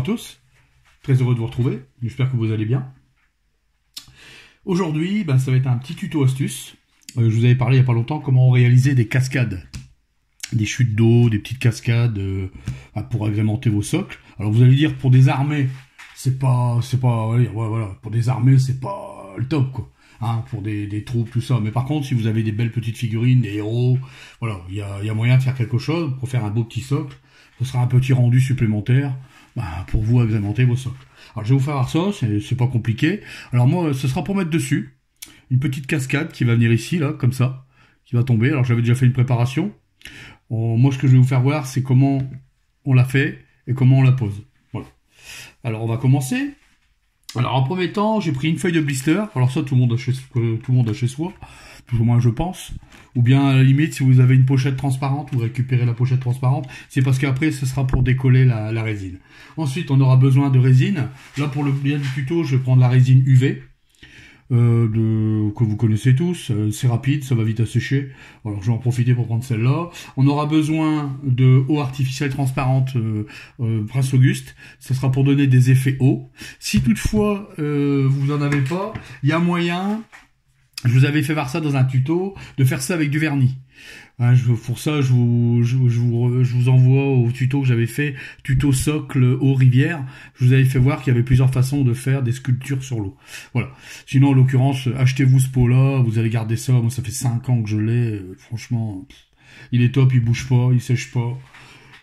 à tous, très heureux de vous retrouver, j'espère que vous allez bien. Aujourd'hui, ça va être un petit tuto astuce. Je vous avais parlé il n'y a pas longtemps comment réaliser des cascades, des chutes d'eau, des petites cascades pour agrémenter vos socles. Alors vous allez dire pour des armées, c'est pas, voilà, pour des armées c'est pas le top quoi. Pour des troupes, tout ça. Mais par contre, si vous avez des belles petites figurines, des héros, voilà, il y a moyen de faire quelque chose pour faire un beau petit socle. Ce sera un petit rendu supplémentaire pour vous agrémenter vos socles. Alors je vais vous faire voir ça, c'est pas compliqué. Alors moi, ce sera pour mettre dessus une petite cascade qui va venir ici, là, comme ça, qui va tomber. Alors j'avais déjà fait une préparation. Moi, ce que je vais vous faire voir, c'est comment on la fait et comment on la pose. Voilà. Alors on va commencer. Alors en premier temps, j'ai pris une feuille de blister. Alors ça, tout le monde a chez soi, plus ou moins je pense. Ou bien à la limite, si vous avez une pochette transparente, vous récupérez la pochette transparente. C'est parce qu'après, ce sera pour décoller la résine. Ensuite, on aura besoin de résine. Là, pour le bien du tuto, je vais prendre la résine UV. Que vous connaissez tous, c'est rapide, ça va vite à sécher. Alors je vais en profiter pour prendre celle-là. On aura besoin de eau artificielle transparente Prince Auguste, ça sera pour donner des effets eau. Si toutefois vous n'en avez pas, il y a moyen, je vous avais fait voir ça dans un tuto, de faire ça avec du vernis. Pour ça, je vous envoie au tuto que j'avais fait, tuto socle eau rivière. Je vous avais fait voir qu'il y avait plusieurs façons de faire des sculptures sur l'eau. Voilà. Sinon, en l'occurrence, achetez-vous ce pot-là, vous allez garder ça. Moi, ça fait 5 ans que je l'ai. Franchement, il est top, il bouge pas, il sèche pas.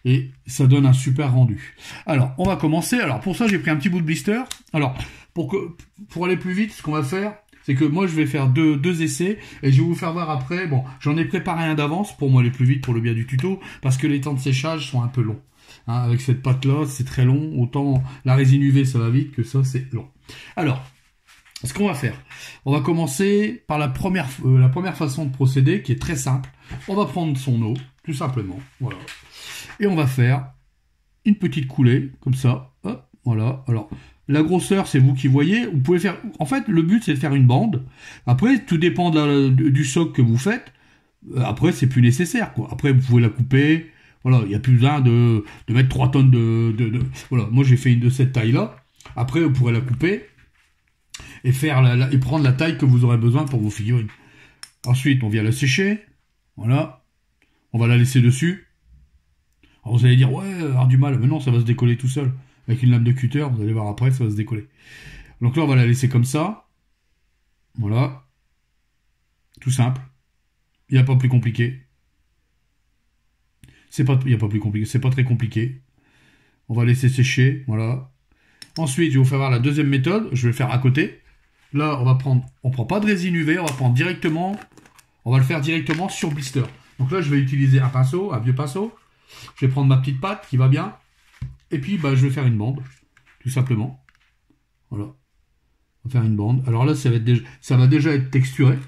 Et ça donne un super rendu. Alors, on va commencer. Alors, pour ça, j'ai pris un petit bout de blister. Alors, pour aller plus vite, ce qu'on va faire, c'est que moi je vais faire deux essais et je vais vous faire voir après. Bon, j'en ai préparé un d'avance pour moi aller plus vite pour le bien du tuto parce que les temps de séchage sont un peu longs. Avec cette pâte là, c'est très long. Autant la résine UV ça va vite que ça c'est long. Alors, ce qu'on va faire, on va commencer par la première façon de procéder qui est très simple. On va prendre son eau, tout simplement, voilà, et on va faire une petite coulée comme ça. Hop, voilà. Alors la grosseur, c'est vous qui voyez. Vous pouvez faire. En fait, le but, c'est de faire une bande. Après, tout dépend du socle que vous faites. Après, c'est plus nécessaire, quoi. Après, vous pouvez la couper. Voilà, il n'y a plus besoin de mettre 3 tonnes Voilà, moi, j'ai fait une de cette taille-là. Après, vous pourrez la couper et et prendre la taille que vous aurez besoin pour vos figurines. Ensuite, on vient la sécher. Voilà. On va la laisser dessus. Alors, vous allez dire, ouais, avoir du mal. Mais non, ça va se décoller tout seul. Avec une lame de cutter, vous allez voir après, ça va se décoller. Donc là, on va la laisser comme ça. Voilà. Tout simple. Il n'y a pas plus compliqué. Il n'y a pas plus compliqué. C'est pas très compliqué. On va laisser sécher. Voilà. Ensuite, je vais vous faire voir la deuxième méthode. Je vais le faire à côté. Là, on prend pas de résine UV. On va le faire directement sur blister. Donc là, je vais utiliser un pinceau, un vieux pinceau. Je vais prendre ma petite pâte qui va bien. Et puis, je vais faire une bande, tout simplement. Voilà. On va faire une bande. Alors là, ça va déjà être texturé.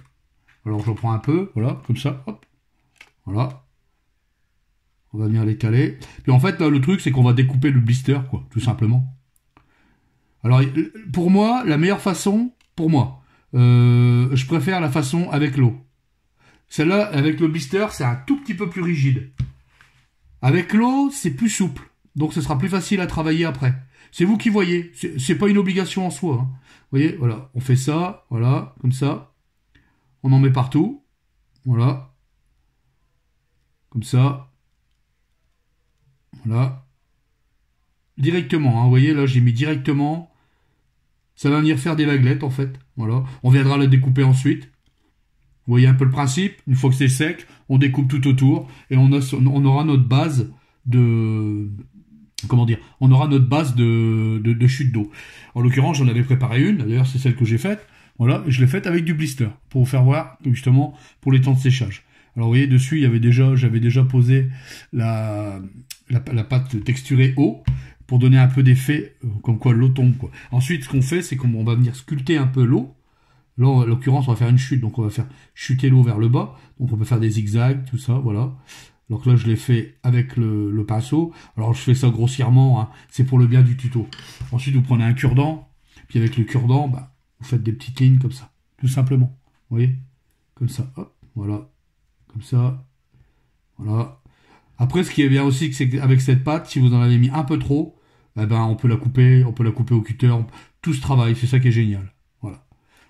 Alors, j'en prends un peu, voilà, comme ça, hop. Voilà. On va venir l'étaler. Puis en fait, là, le truc, c'est qu'on va découper le blister, quoi, tout simplement. Alors, pour moi, la meilleure façon, je préfère la façon avec l'eau. Celle-là, avec le blister, c'est un tout petit peu plus rigide. Avec l'eau, c'est plus souple. Donc, ce sera plus facile à travailler après. C'est vous qui voyez. C'est pas une obligation en soi. Vous voyez, voilà. On fait ça, voilà, comme ça. On en met partout. Voilà. Comme ça. Voilà. Directement, vous voyez, là, j'ai mis directement. Ça va venir faire des vaguelettes, en fait. Voilà. On viendra la découper ensuite. Vous voyez un peu le principe. Une fois que c'est sec, on découpe tout autour. Et on aura notre base on aura notre base de chute d'eau. En l'occurrence, j'en avais préparé une, d'ailleurs c'est celle que j'ai faite. Voilà, je l'ai faite avec du blister, pour vous faire voir, justement, pour les temps de séchage. Alors vous voyez, dessus, j'avais déjà posé la pâte texturée eau, pour donner un peu d'effet, comme quoi l'eau tombe, quoi. Ensuite, ce qu'on fait, c'est qu'on va venir sculpter un peu l'eau. Là, en l'occurrence, on va faire une chute, donc on va faire chuter l'eau vers le bas. Donc on peut faire des zigzags, tout ça, voilà. Donc là, je l'ai fait avec le pinceau. Alors, je fais ça grossièrement, c'est pour le bien du tuto. Ensuite, vous prenez un cure-dent, puis avec le cure-dent, vous faites des petites lignes comme ça, tout simplement. Vous voyez, comme ça, hop, voilà, comme ça, voilà. Après, ce qui est bien aussi, c'est qu'avec cette pâte, si vous en avez mis un peu trop, eh ben, on peut la couper au cutter, tout ce travail, c'est ça qui est génial. Voilà.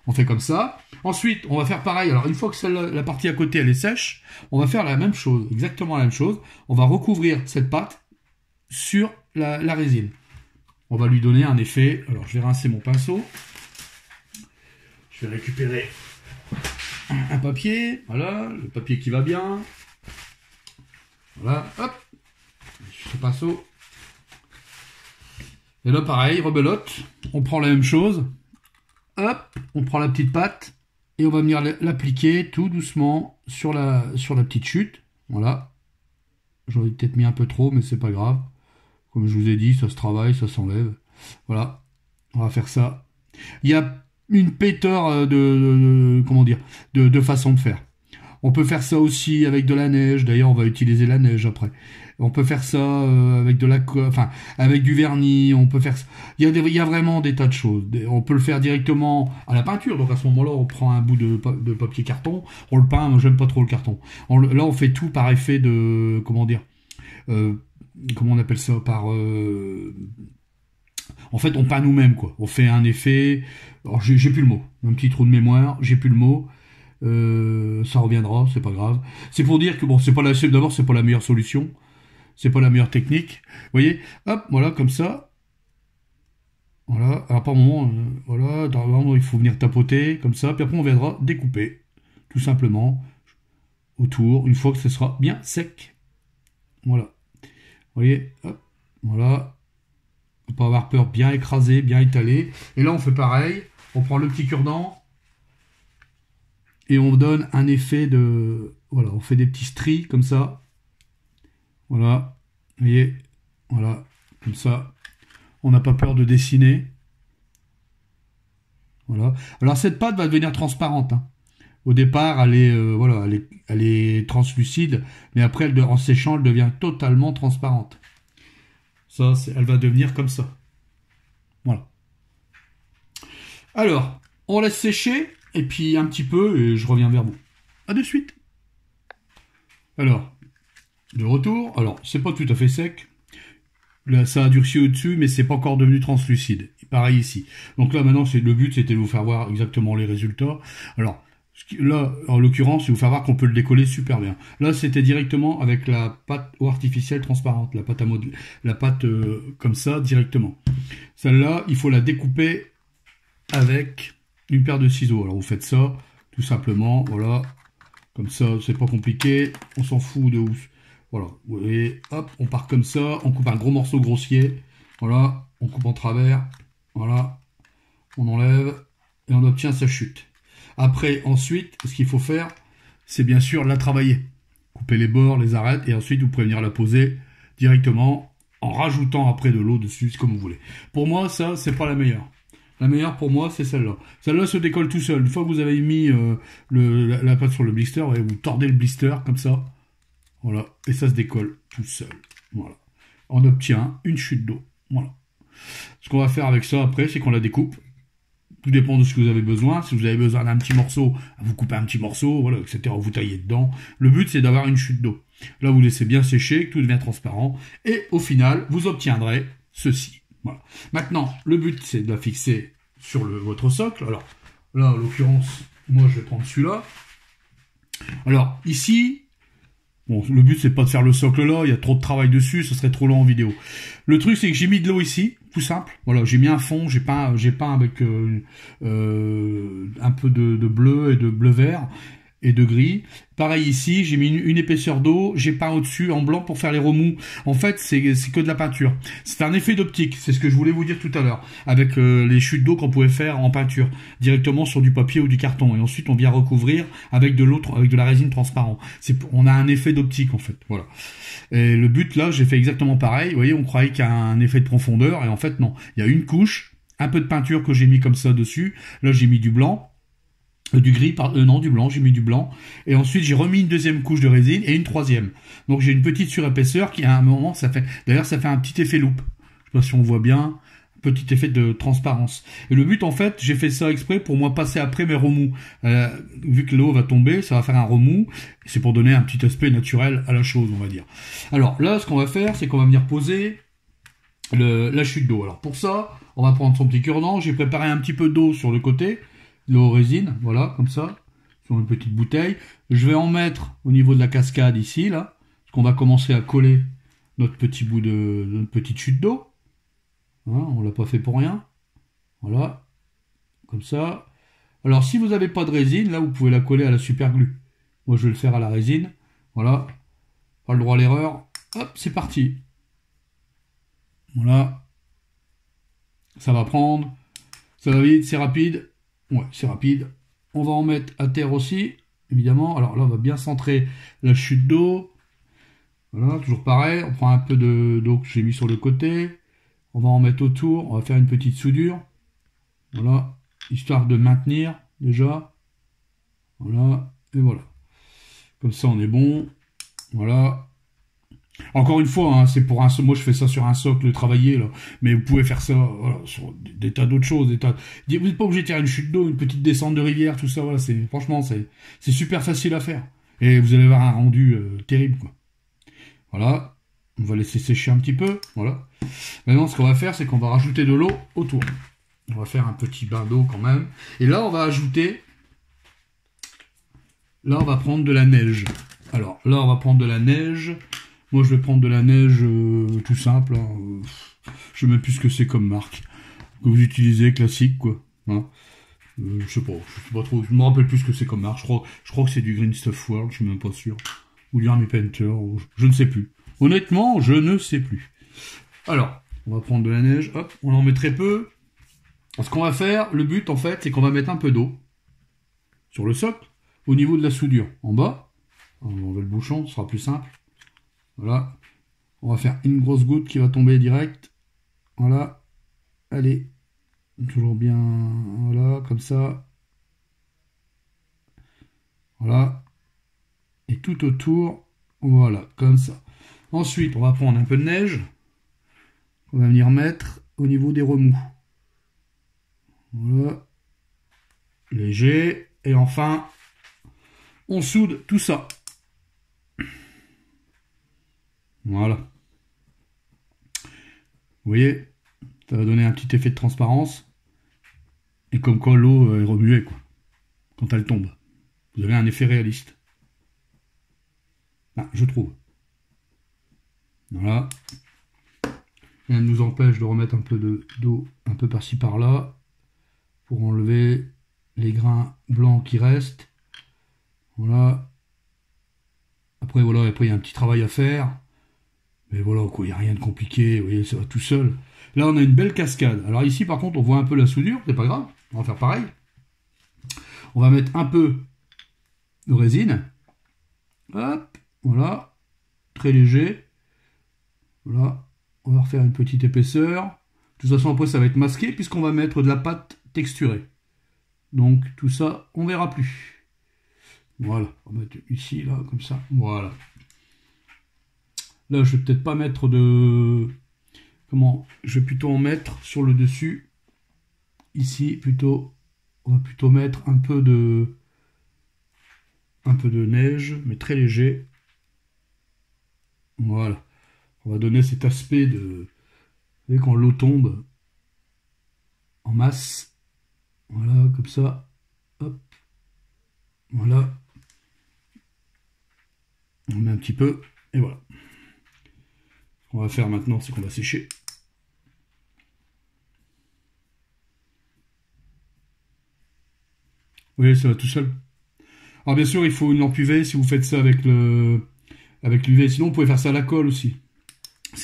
On fait comme ça. Ensuite, on va faire pareil. Alors, une fois que la partie à côté, elle est sèche, on va faire la même chose, exactement la même chose. On va recouvrir cette pâte sur la résine. On va lui donner un effet. Alors, je vais rincer mon pinceau. Je vais récupérer un papier. Voilà, le papier qui va bien. Voilà, hop. Ce pinceau. Et là, pareil, rebelote. On prend la même chose. Hop, on prend la petite pâte. Et on va venir l'appliquer tout doucement sur la petite chute. Voilà. J'en ai peut-être mis un peu trop, mais c'est pas grave. Comme je vous ai dit, ça se travaille, ça s'enlève. Voilà. On va faire ça. Il y a une péteur comment dire, de façon de faire. On peut faire ça aussi avec de la neige. D'ailleurs, on va utiliser la neige après. On peut faire ça avec avec du vernis. On peut faire ça. Il y a vraiment des tas de choses. On peut le faire directement à la peinture. Donc à ce moment-là, on prend un bout de papier carton, on le peint. Moi, j'aime pas trop le carton. Là, on fait tout par effet de, comment dire, comment on appelle ça, en fait, on peint nous-mêmes, quoi. On fait un effet. Alors, j'ai plus le mot. Un petit trou de mémoire. J'ai plus le mot. Ça reviendra, c'est pas grave. C'est pour dire que bon, d'abord, c'est pas la meilleure solution. C'est pas la meilleure technique. Vous voyez, hop, voilà, comme ça. Voilà. Alors, par moment, voilà, normalement, il faut venir tapoter, comme ça. Puis après, on viendra découper, tout simplement, autour, une fois que ce sera bien sec. Voilà. Vous voyez, hop, voilà. Faut pas avoir peur, bien écrasé, bien étalé. Et là, on fait pareil. On prend le petit cure-dent. Et on donne un effet de... Voilà, on fait des petits stries comme ça. Voilà. Vous voyez, voilà, comme ça. On n'a pas peur de dessiner. Voilà. Alors cette pâte va devenir transparente. Hein. Au départ, elle est translucide, mais après, en séchant, elle devient totalement transparente. Ça, elle va devenir comme ça. Voilà. Alors, on laisse sécher, et puis un petit peu, et je reviens vers vous. À de suite. Alors, de retour. Alors, c'est pas tout à fait sec. Là, ça a durci au-dessus, mais c'est pas encore devenu translucide. Pareil ici. Donc là, maintenant, le but, c'était de vous faire voir exactement les résultats. Alors, là, en l'occurrence, c'est vous faire voir qu'on peut le décoller super bien. Là, c'était directement avec la pâte eau artificielle transparente, la pâte à modeler, la pâte comme ça, directement. Celle-là, il faut la découper avec une paire de ciseaux. Alors, vous faites ça, tout simplement, voilà. Comme ça, c'est pas compliqué. On s'en fout de où. Voilà, vous voyez, hop, on part comme ça, on coupe un gros morceau grossier, voilà, on coupe en travers, voilà, on enlève, et on obtient sa chute. Après, ensuite, ce qu'il faut faire, c'est bien sûr la travailler. Couper les bords, les arêtes, et ensuite vous pouvez venir la poser directement, en rajoutant après de l'eau dessus, comme vous voulez. Pour moi, ça, c'est pas la meilleure. La meilleure pour moi, c'est celle-là. Celle-là se décolle tout seul. Une fois que vous avez mis la pâte sur le blister, vous tordez le blister, comme ça. Voilà, et ça se décolle tout seul. Voilà. On obtient une chute d'eau. Voilà. Ce qu'on va faire avec ça après, c'est qu'on la découpe. Tout dépend de ce que vous avez besoin. Si vous avez besoin d'un petit morceau, vous coupez un petit morceau, voilà, etc. Vous taillez dedans. Le but, c'est d'avoir une chute d'eau. Là, vous laissez bien sécher, que tout devient transparent. Et au final, vous obtiendrez ceci. Voilà. Maintenant, le but, c'est de la fixer sur votre socle. Alors, là, en l'occurrence, moi, je vais prendre celui-là. Alors, ici... Bon, le but, c'est pas de faire le socle là, il y a trop de travail dessus, ce serait trop long en vidéo. Le truc, c'est que j'ai mis de l'eau ici, tout simple. Voilà, j'ai mis un fond, j'ai peint avec un peu de bleu et de bleu-vert et de gris. Pareil ici, j'ai mis une épaisseur d'eau, j'ai peint au-dessus en blanc pour faire les remous. En fait, c'est que de la peinture. C'est un effet d'optique, c'est ce que je voulais vous dire tout à l'heure, avec les chutes d'eau qu'on pouvait faire en peinture, directement sur du papier ou du carton. Et ensuite, on vient recouvrir avec de la résine transparente. On a un effet d'optique, en fait. Voilà. Et le but, là, j'ai fait exactement pareil. Vous voyez, on croyait qu'il y a un effet de profondeur, et en fait, non. Il y a une couche, un peu de peinture que j'ai mis comme ça dessus. Là, j'ai mis du blanc. Du gris, non, du blanc, j'ai mis du blanc. Et ensuite, j'ai remis une deuxième couche de résine et une troisième. Donc, j'ai une petite surépaisseur qui, à un moment, d'ailleurs, ça fait un petit effet loupe. Je sais pas si on voit bien. Petit effet de transparence. Et le but, en fait, j'ai fait ça exprès pour moi passer après mes remous. Vu que l'eau va tomber, ça va faire un remous. C'est pour donner un petit aspect naturel à la chose, on va dire. Alors, là, ce qu'on va faire, c'est qu'on va venir poser la chute d'eau. Alors pour ça, on va prendre son petit cure-dent. J'ai préparé un petit peu d'eau sur le côté, de l'eau résine, voilà, comme ça, sur une petite bouteille. Je vais en mettre au niveau de la cascade ici, là, parce qu'on va commencer à coller notre petit bout de notre petite chute d'eau. Hein, on l'a pas fait pour rien. Voilà, comme ça. Alors si vous n'avez pas de résine, là vous pouvez la coller à la super glue. Moi je vais le faire à la résine. Voilà, pas le droit à l'erreur. Hop, c'est parti. Voilà. Ça va prendre. Ça va vite, c'est rapide. Ouais, c'est rapide. On va en mettre à terre aussi, évidemment. Alors là, on va bien centrer la chute d'eau. Voilà, toujours pareil. On prend un peu d'eau que j'ai mis sur le côté. On va en mettre autour. On va faire une petite soudure. Voilà. Histoire de maintenir, déjà. Voilà. Et voilà. Comme ça, on est bon. Voilà. Encore une fois, hein, c'est pour un moi je fais ça sur un socle travaillé là, mais vous pouvez faire ça voilà, sur des tas d'autres choses, vous n'êtes pas obligé de faire une chute d'eau, une petite descente de rivière, tout ça, voilà, franchement c'est super facile à faire et vous allez avoir un rendu terrible quoi. Voilà, on va laisser sécher un petit peu, voilà. Maintenant ce qu'on va faire c'est qu'on va rajouter de l'eau autour. On va faire un petit bain d'eau quand même et là on va ajouter, là on va prendre de la neige. Alors là on va prendre de la neige. Moi, je vais prendre de la neige tout simple. Hein. Je sais même plus ce que c'est comme marque. Que vous utilisez, classique, quoi. Hein. Je sais pas trop. Je me rappelle plus ce que c'est comme marque. Je crois que c'est du Green Stuff World, je suis même pas sûr. Ou du Army Painter, je ne sais plus. Honnêtement, je ne sais plus. Alors, on va prendre de la neige. Hop, on en met très peu. Alors, ce qu'on va faire, le but, en fait, c'est qu'on va mettre un peu d'eau sur le socle, au niveau de la soudure. En bas, on va enlever le bouchon, ce sera plus simple. Voilà, on va faire une grosse goutte qui va tomber direct. Voilà, allez, toujours bien, voilà, comme ça. Voilà, et tout autour, voilà, comme ça. Ensuite, on va prendre un peu de neige. On va venir mettre au niveau des remous. Voilà, léger. Et enfin, on soude tout ça. Voilà. Vous voyez, ça va donner un petit effet de transparence. Et comme quoi l'eau est remuée, quoi. Quand elle tombe. Vous avez un effet réaliste. Ah, je trouve. Voilà. Rien ne nous empêche de remettre un peu d'eau un peu par-ci par-là. Pour enlever les grains blancs qui restent. Voilà. Après, voilà, après il y a un petit travail à faire. Mais voilà, quoi, il n'y a rien de compliqué, vous voyez, ça va tout seul. Là, on a une belle cascade. Alors ici, par contre, on voit un peu la soudure, c'est pas grave, on va faire pareil. On va mettre un peu de résine. Hop, voilà, très léger. Voilà, on va refaire une petite épaisseur. De toute façon, après, ça va être masqué, puisqu'on va mettre de la pâte texturée. Donc, tout ça, on verra plus. Voilà, on va mettre ici, là, comme ça, voilà. Là, je vais peut-être pas mettre de... Comment? Je vais plutôt en mettre sur le dessus. Ici, plutôt... On va plutôt mettre un peu de neige, mais très léger. Voilà. On va donner cet aspect de... Vous voyez, quand l'eau tombe en masse. Voilà, comme ça. Hop. Voilà. On met un petit peu. Et voilà. Ce qu'on va faire maintenant, c'est qu'on va sécher. Vous voyez, ça va tout seul. Alors bien sûr, il faut une lampe UV si vous faites ça avec l'UV. Sinon, vous pouvez faire ça à la colle aussi.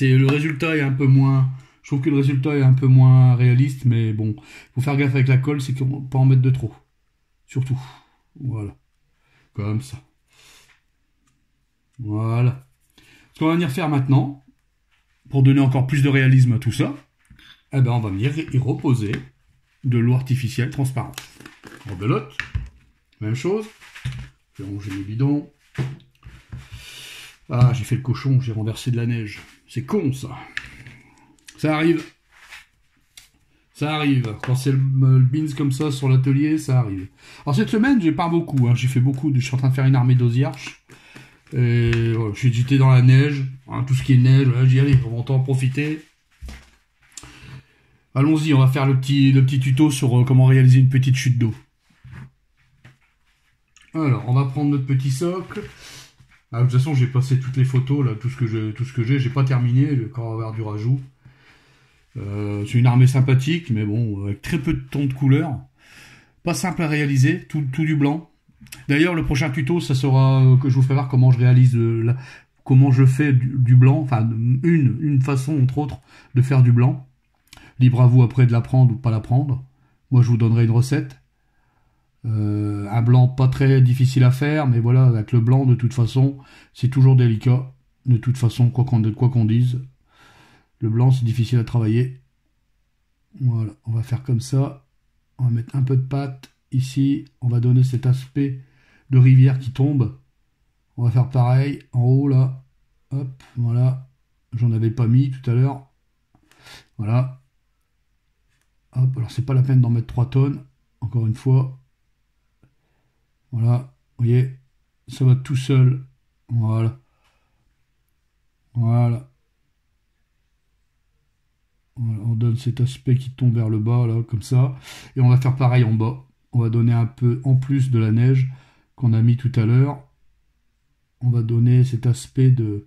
Le résultat est un peu moins... Je trouve que le résultat est un peu moins réaliste, mais bon, il faut faire gaffe avec la colle, c'est qu'on ne peut pas en mettre de trop. Surtout. Voilà. Comme ça. Voilà. Ce qu'on va venir faire maintenant, pour donner encore plus de réalisme à tout ça, eh ben on va venir y reposer de l'eau artificielle transparente. Rebelote, même chose. Je vais ranger mes bidons. Ah, j'ai fait le cochon, j'ai renversé de la neige. C'est con, ça. Ça arrive. Ça arrive. Quand c'est le beans comme ça sur l'atelier, ça arrive. Alors cette semaine, j'ai pas beaucoup. Hein. J'ai fait beaucoup. Je suis en train de faire une armée d'osiarches. Et voilà, j'étais dans la neige. Hein, tout ce qui est neige, voilà, j'y allais. On va en profiter. Allons-y, on va faire le petit tuto sur comment réaliser une petite chute d'eau. Alors, on va prendre notre petit socle. Ah, de toute façon, j'ai passé toutes les photos, là, tout ce que j'ai pas terminé, le corps va avoir du rajout. C'est une armée sympathique, mais bon, avec très peu de tons de couleur. Pas simple à réaliser, tout du blanc. D'ailleurs, le prochain tuto, ça sera que je vous ferai voir comment je réalise, comment je fais du blanc, enfin, une façon, entre autres, de faire du blanc. Libre à vous après de l'apprendre ou de pas l'apprendre. Moi, je vous donnerai une recette. Un blanc pas très difficile à faire, mais voilà, avec le blanc, de toute façon, c'est toujours délicat. De toute façon, quoi qu'on dise, le blanc, c'est difficile à travailler. Voilà, on va faire comme ça. On va mettre un peu de pâte ici. On va donner cet aspect de rivière qui tombe. On va faire pareil en haut là. Hop, voilà. J'en avais pas mis tout à l'heure. Voilà. Hop, alors c'est pas la peine d'en mettre 3 tonnes. Encore une fois. Voilà. Vous voyez, ça va tout seul. Voilà. Voilà. Voilà, on donne cet aspect qui tombe vers le bas, là, comme ça. Et on va faire pareil en bas. On va donner un peu, en plus de la neige qu'on a mis tout à l'heure, on va donner cet aspect d'eau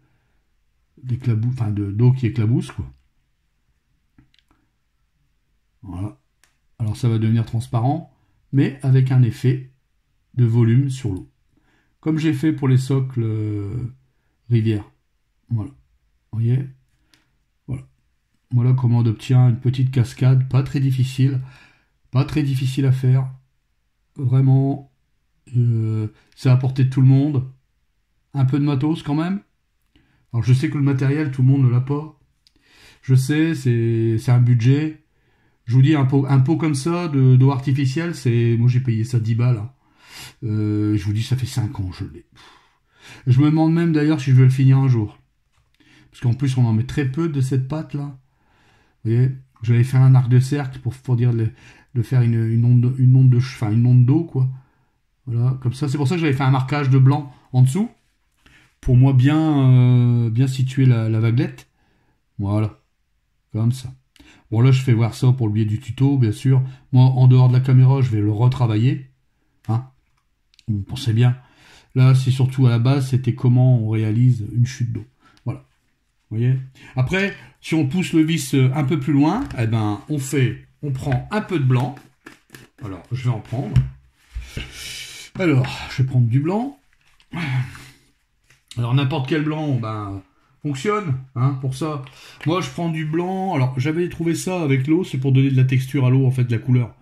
qui éclabousse, quoi. Voilà. Alors ça va devenir transparent, mais avec un effet de volume sur l'eau. Comme j'ai fait pour les socles rivière. Voilà. Vous voyez ? Voilà comment on obtient une petite cascade, pas très difficile à faire. Vraiment, c'est à la portée de tout le monde. Un peu de matos quand même. Alors je sais que le matériel, tout le monde ne l'a pas. Je sais, c'est un budget. Je vous dis, un pot comme ça d'eau artificielle, moi j'ai payé ça 10 balles. Hein. Je vous dis, ça fait 5 ans, je l'ai. Je me demande même d'ailleurs si je vais le finir un jour. Parce qu'en plus, on en met très peu de cette pâte là. Vous voyez, j'avais fait un arc de cercle pour dire de faire une onde d'eau, quoi. Voilà, comme ça. C'est pour ça que j'avais fait un marquage de blanc en dessous. Pour moi, bien situer la vaguelette. Voilà. Comme ça. Bon, là, je fais voir ça pour le biais du tuto, bien sûr. Moi, en dehors de la caméra, je vais le retravailler. Hein. Vous pensez bien. Là, c'est surtout à la base, c'était comment on réalise une chute d'eau. Voilà. Vous voyez ? Après, si on pousse le vis un peu plus loin, eh ben, on prend un peu de blanc. Alors, je vais en prendre. Alors, je vais prendre du blanc. Alors, n'importe quel blanc, ben, fonctionne, hein, pour ça. Moi, je prends du blanc. Alors, j'avais trouvé ça avec l'eau, c'est pour donner de la texture à l'eau, en fait, de la couleur.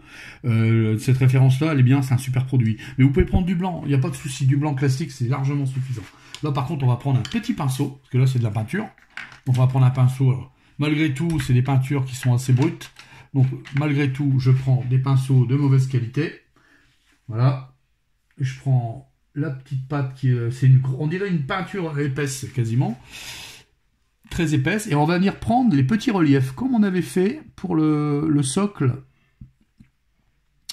Cette référence-là, elle est bien, c'est un super produit. Mais vous pouvez prendre du blanc, il n'y a pas de souci. Du blanc classique, c'est largement suffisant. Là, par contre, on va prendre un petit pinceau, parce que là, c'est de la peinture. Donc, on va prendre un pinceau. Alors, malgré tout, c'est des peintures qui sont assez brutes. Donc, malgré tout, je prends des pinceaux de mauvaise qualité. Voilà. Et je prends la petite pâte qui on dirait une peinture épaisse, quasiment. Très épaisse. Et on va venir prendre les petits reliefs, comme on avait fait pour le socle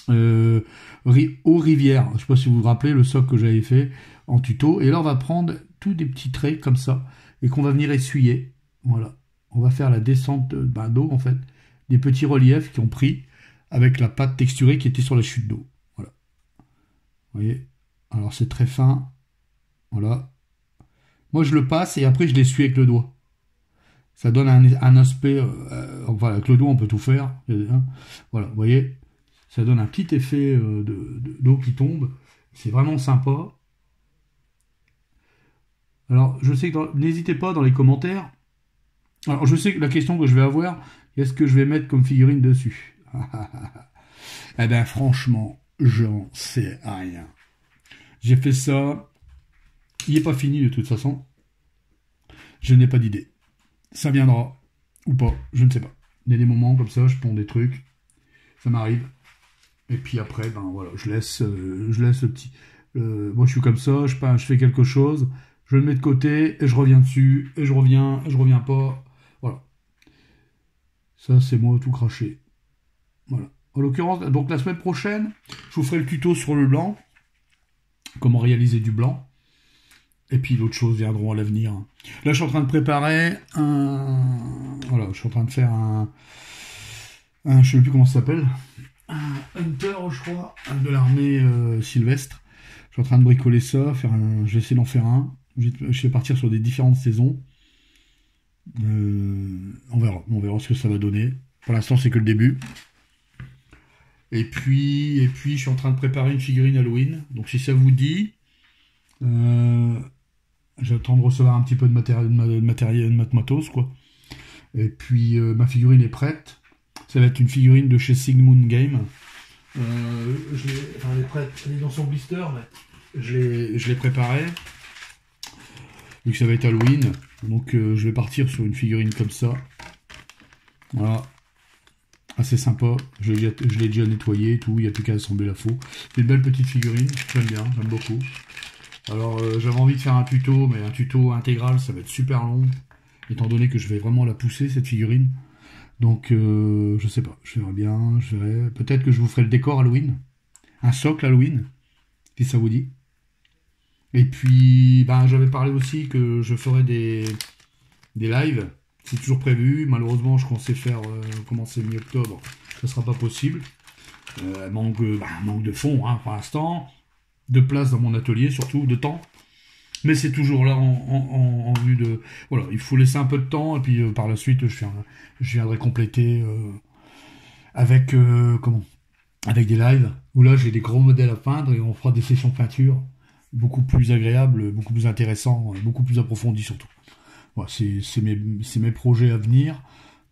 aux rivières. Je ne sais pas si vous vous rappelez le socle que j'avais fait en tuto. Et là, on va prendre tous des petits traits comme ça. Et qu'on va venir essuyer. Voilà. On va faire la descente d'eau, en fait. Des petits reliefs qui ont pris avec la pâte texturée qui était sur la chute d'eau. Voilà. Vous voyez ? Alors, c'est très fin. Voilà. Moi, je le passe et après, je l'essuie avec le doigt. Ça donne un aspect... enfin, avec le doigt, on peut tout faire. Hein. Voilà, vous voyez ? Ça donne un petit effet d'eau qui tombe. C'est vraiment sympa. Alors, je sais que n'hésitez pas dans les commentaires. Alors, je sais que la question que je vais avoir, qu'est-ce que je vais mettre comme figurine dessus? Eh bien, franchement, j'en sais rien. J'ai fait ça. Il n'est pas fini de toute façon. Je n'ai pas d'idée. Ça viendra. Ou pas. Je ne sais pas. Il y a des moments comme ça, je ponds des trucs. Ça m'arrive. Et puis après, ben voilà, je laisse le petit... moi, je suis comme ça. Je fais quelque chose. Je le mets de côté. Et je reviens dessus. Et je reviens. Et je reviens pas. Voilà. Ça, c'est moi tout craché. Voilà. En l'occurrence, donc la semaine prochaine, je vous ferai le tuto sur le blanc. Comment réaliser du blanc. Et puis d'autres choses viendront à l'avenir. Là, je suis en train de préparer voilà, je suis en train de faire je sais plus comment ça s'appelle, un Hunter, je crois, de l'armée Sylvestre. Je suis en train de bricoler ça, je vais essayer d'en faire un. Je vais partir sur des différentes saisons. On verra ce que ça va donner. Pour l'instant, c'est que le début. Et puis, je suis en train de préparer une figurine Halloween. Donc, si ça vous dit, j'attends de recevoir un petit peu de matériel, de matos, quoi. Et puis, ma figurine est prête. Ça va être une figurine de chez Sigmund Game. Elle est prête, elle est dans son blister, mais je l'ai préparée. Vu que ça va être Halloween, donc je vais partir sur une figurine comme ça. Voilà. Assez sympa. Je l'ai déjà nettoyé et tout, il n'y a plus qu'à assembler la faux. C'est une belle petite figurine, j'aime bien, j'aime beaucoup. Alors j'avais envie de faire un tuto, mais un tuto intégral, ça va être super long. Étant donné que je vais vraiment la pousser, cette figurine. Donc je sais pas, je verrai bien, je verrai. Peut-être que je vous ferai le décor Halloween. Un socle Halloween, si ça vous dit. Et puis, j'avais parlé aussi que je ferais des lives. C'est toujours prévu. Malheureusement, je pensais commencer mi-octobre. Ça sera pas possible. Manque de fonds, hein, pour l'instant. De place dans mon atelier, surtout, de temps. Mais c'est toujours là en vue de... Voilà, il faut laisser un peu de temps. Et puis, par la suite, je viendrai compléter avec des lives. Où là, j'ai des gros modèles à peindre et on fera des sessions de peinture. Beaucoup plus agréable, beaucoup plus intéressant, beaucoup plus approfondi surtout. Voilà, c'est mes projets à venir.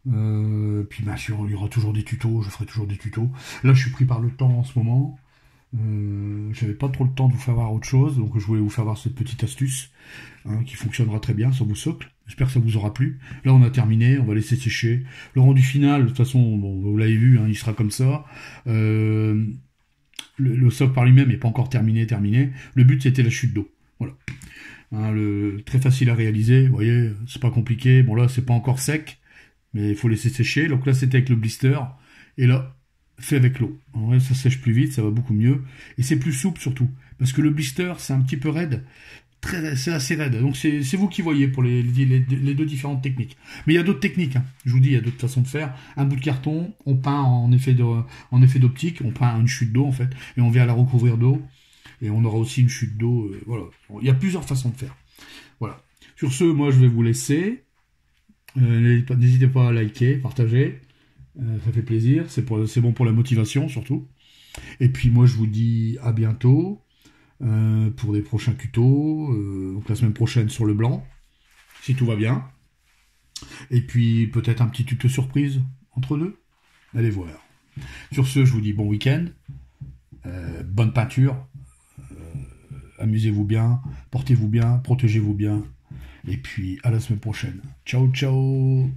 Puis bien sûr, il y aura toujours des tutos, je ferai toujours des tutos. Là, je suis pris par le temps en ce moment. J'avais pas trop le temps de vous faire voir autre chose, donc je voulais vous faire voir cette petite astuce qui fonctionnera très bien sur vos socles. J'espère que ça vous aura plu. Là, on a terminé, on va laisser sécher. Le rendu final, de toute façon, bon, vous l'avez vu, il sera comme ça. Le socle par lui-même n'est pas encore terminé. Le but, c'était la chute d'eau. Voilà. Très facile à réaliser. Vous voyez, c'est pas compliqué. Bon, là, c'est pas encore sec, mais il faut laisser sécher. Donc là, c'était avec le blister. Et là, fait avec l'eau. En vrai, ça sèche plus vite, ça va beaucoup mieux. Et c'est plus souple surtout. Parce que le blister, c'est un petit peu raide. C'est assez raide. Donc c'est vous qui voyez pour les deux différentes techniques. Mais il y a d'autres techniques. Je vous dis, il y a d'autres façons de faire. Un bout de carton, on peint en effet d'optique, on peint une chute d'eau en fait, et on vient la recouvrir d'eau. Et on aura aussi une chute d'eau. Voilà. Il y a plusieurs façons de faire. Voilà. Sur ce, moi je vais vous laisser. N'hésitez pas à liker, partager. Ça fait plaisir. C'est bon pour la motivation surtout. Et puis moi je vous dis à bientôt. Pour des prochains tutos, donc la semaine prochaine sur le blanc, si tout va bien. Et puis peut-être un petit tuto surprise entre deux. Allez voir. Sur ce, je vous dis bon week-end, bonne peinture, amusez-vous bien, portez-vous bien, protégez-vous bien. Et puis à la semaine prochaine. Ciao, ciao.